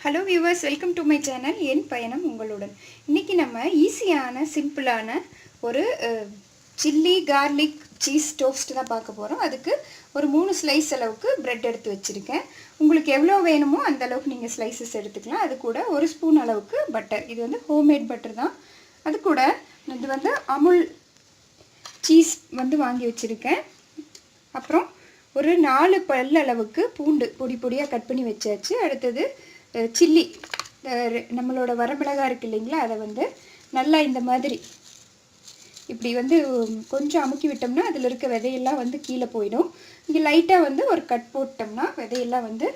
Hello viewers, welcome to my channel. என் பயணம் உங்களுடன். இன்றைக்கி நம்ம ஈஸியான சிம்பிளான ஒரு சில்லி கார்லிக் சீஸ் டோஸ்ட் தான் பார்க்க போகிறோம். அதுக்கு ஒரு 3 ஸ்லைஸ் அளவுக்கு ப்ரெட் எடுத்து வச்சுருக்கேன். உங்களுக்கு எவ்வளோ வேணுமோ அந்த அளவுக்கு நீங்கள் ஸ்லைசஸ் எடுத்துக்கலாம். அது கூட 1 ஸ்பூன் அளவுக்கு பட்டர், இது வந்து ஹோம்மேட் பட்டர் தான். அது கூட இது வந்து அமுல் சீஸ் வந்து வாங்கி வச்சுருக்கேன். அப்புறம் ஒரு 4 பல் அளவுக்கு பூண்டு பொடி பொடியாக கட் பண்ணி வச்சாச்சு. அடுத்தது சில்லி, நம்மளோட வரமிளகாய் இருக்குது இல்லைங்களா, அதை வந்து நல்லா இந்த மாதிரி இப்படி வந்து கொஞ்சம் அமுக்கி விட்டோம்னா அதில் இருக்க விதையெல்லாம் வந்து கீழே போயிடும். இங்கே லைட்டாக வந்து ஒரு கட் போட்டோம்னா விதையெல்லாம் வந்து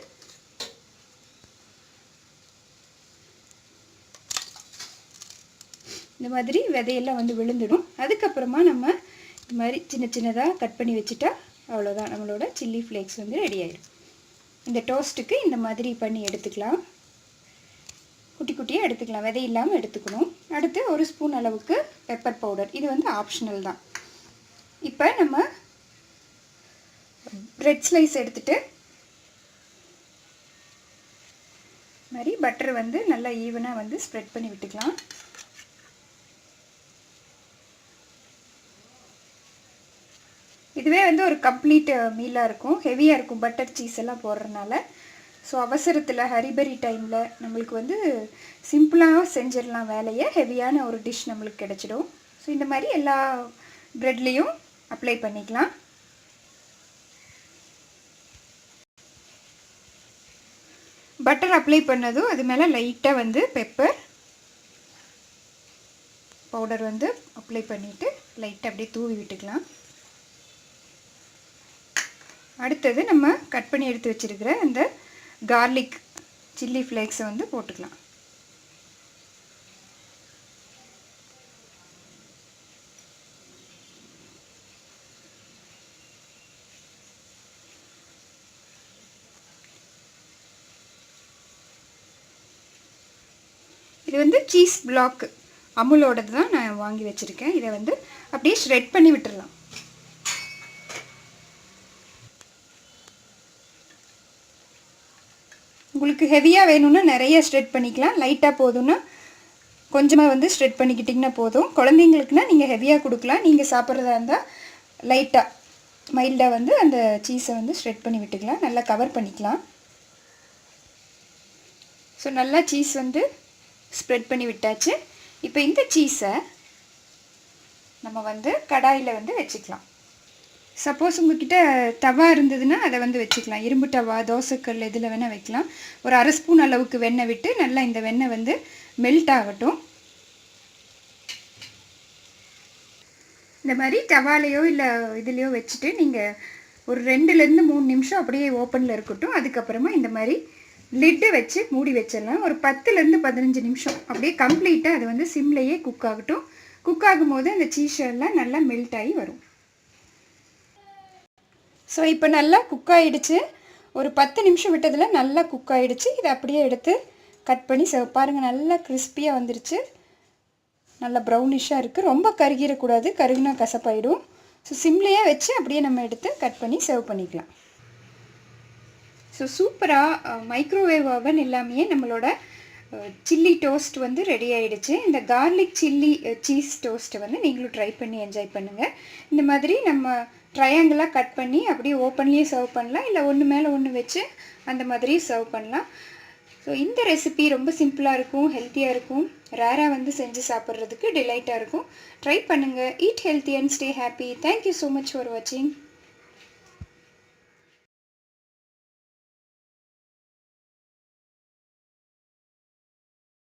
இந்த மாதிரி விதையெல்லாம் வந்து விழுந்துடும். அதுக்கப்புறமா நம்ம இந்த மாதிரி சின்ன சின்னதாக கட் பண்ணி வச்சுட்டா அவ்வளோதான், நம்மளோட சில்லி ஃப்ளேக்ஸ் வந்து ரெடி ஆகிடும். இந்த டோஸ்ட்டுக்கு இந்த மாதிரி பண்ணி எடுத்துக்கலாம். குட்டி குட்டியாக எடுத்துக்கலாம், விதை இல்லாமல் எடுத்துக்கணும். அடுத்து 1 ஸ்பூன் அளவுக்கு பெப்பர் பவுடர், இது வந்து ஆப்ஷனல் தான். இப்போ நம்ம பிரெட் ஸ்லைஸ் எடுத்துகிட்டு மாதிரி பட்டர் வந்து நல்லா ஈவனாக வந்து ஸ்ப்ரெட் பண்ணி விட்டுக்கலாம். இதுவே வந்து ஒரு கம்ப்ளீட் மீலாக இருக்கும், ஹெவியாக இருக்கும் பட்டர் சீஸ் எல்லாம் போடுறதுனால. ஸோ அவசரத்தில் ஹரிபரி டைமில் நம்மளுக்கு வந்து சிம்பிளாக செஞ்சிடலாம் வேலையை, ஹெவியான ஒரு டிஷ் நம்மளுக்கு கிடச்சிடும். ஸோ இந்த மாதிரி எல்லா ப்ரெட்லேயும் அப்ளை பண்ணிக்கலாம். பட்டர் அப்ளை பண்ணதும் அது மேலே லைட்டாக வந்து பெப்பர் பவுடர் வந்து அப்ளை பண்ணிவிட்டு லைட்டாக அப்படியே தூவி விட்டுக்கலாம். அடுத்தது நம்ம கட் பண்ணி எடுத்து வச்சுருக்கிற அந்த கார்லிக் சில்லி ஃப்ளேக்ஸை வந்து போட்டுக்கலாம். இது வந்து சீஸ் பிளாக் அமுலோடது தான் நான் வாங்கி வச்சுருக்கேன். இதை வந்து அப்படியே ஷ்ரெட் பண்ணி விட்டுடலாம். உங்களுக்கு ஹெவியாக வேணும்னா நிறைய ஸ்ட்ரெட் பண்ணிக்கலாம், லைட்டாக போதும்னா கொஞ்சமாக வந்து ஸ்ட்ரெட் பண்ணிக்கிட்டிங்கன்னா போதும். குழந்தைங்களுக்குனா நீங்கள் ஹெவியாக கொடுக்கலாம், நீங்கள் சாப்பிட்றதா இருந்தால் லைட்டாக மைல்டாக வந்து அந்த சீஸை வந்து ஸ்ட்ரெட் பண்ணி விட்டுக்கலாம், நல்லா கவர் பண்ணிக்கலாம். ஸோ நல்லா சீஸ் வந்து ஸ்ப்ரெட் பண்ணி விட்டாச்சு. இப்போ இந்த சீஸை நம்ம வந்து கடாயில் வந்து வச்சுக்கலாம். சப்போஸ் உங்கள்கிட்ட தவா இருந்ததுன்னா அதை வந்து வச்சுக்கலாம், இரும்பு தவா, தோசைக்கல், இதில் வேணால் வைக்கலாம். ஒரு 1/2 ஸ்பூன் அளவுக்கு வெண்ணெய் விட்டு நல்லா இந்த வெண்ணெய் வந்து மெல்ட் ஆகட்டும். இந்த மாதிரி தவாலையோ இல்லை இதுலேயோ வச்சுட்டு நீங்கள் ஒரு 2லேருந்து 3 நிமிஷம் அப்படியே ஓப்பனில் இருக்கட்டும். அதுக்கப்புறமா இந்த மாதிரி லிட்டை வச்சு மூடி வச்சிடலாம். ஒரு 10லேருந்து 15 நிமிஷம் அப்படியே கம்ப்ளீட்டாக அது வந்து சிம்லேயே குக் ஆகட்டும். குக் ஆகும்போது அந்த சீஸ் எல்லாம் நல்லா மெல்ட் ஆகி வரும். ஸோ இப்போ நல்லா குக் ஆகிடுச்சு. ஒரு 10 நிமிஷம் விட்டதில் நல்லா குக் ஆகிடுச்சு. இதை அப்படியே எடுத்து கட் பண்ணி பாருங்கள், நல்லா கிறிஸ்பியாக வந்துருச்சு, நல்லா ப்ரௌனிஷாக இருக்குது. ரொம்ப கருகிடக்கூடாது, கருகுனா கசப்பாயிடும். ஸோ சிம்லேயே வச்சு அப்படியே நம்ம எடுத்து கட் பண்ணி சர்வ் பண்ணிக்கலாம். ஸோ சூப்பராக மைக்ரோவேவ் ஓவன் இல்லாமையே நம்மளோட சில்லி டோஸ்ட் வந்து ரெடி ஆகிடுச்சு. இந்த கார்லிக் சில்லி சீஸ் டோஸ்ட்டை வந்து நீங்களும் ட்ரை பண்ணி என்ஜாய் பண்ணுங்கள். இந்த மாதிரி நம்ம ட்ரையாங்கிளாக கட் பண்ணி அப்படியே ஓப்பன்லேயே சர்வ் பண்ணலாம், இல்லை ஒன்று மேலே ஒன்று வச்சு அந்த மாதிரி சர்வ் பண்ணலாம். ஸோ இந்த ரெசிபி ரொம்ப சிம்பிளாக இருக்கும், ஹெல்த்தியாக இருக்கும், ரேராக வந்து செஞ்சு சாப்பிட்றதுக்கு டிலைட்டாக இருக்கும். ட்ரை பண்ணுங்கள். Eat healthy and stay happy. Thank you so much for வாட்சிங்.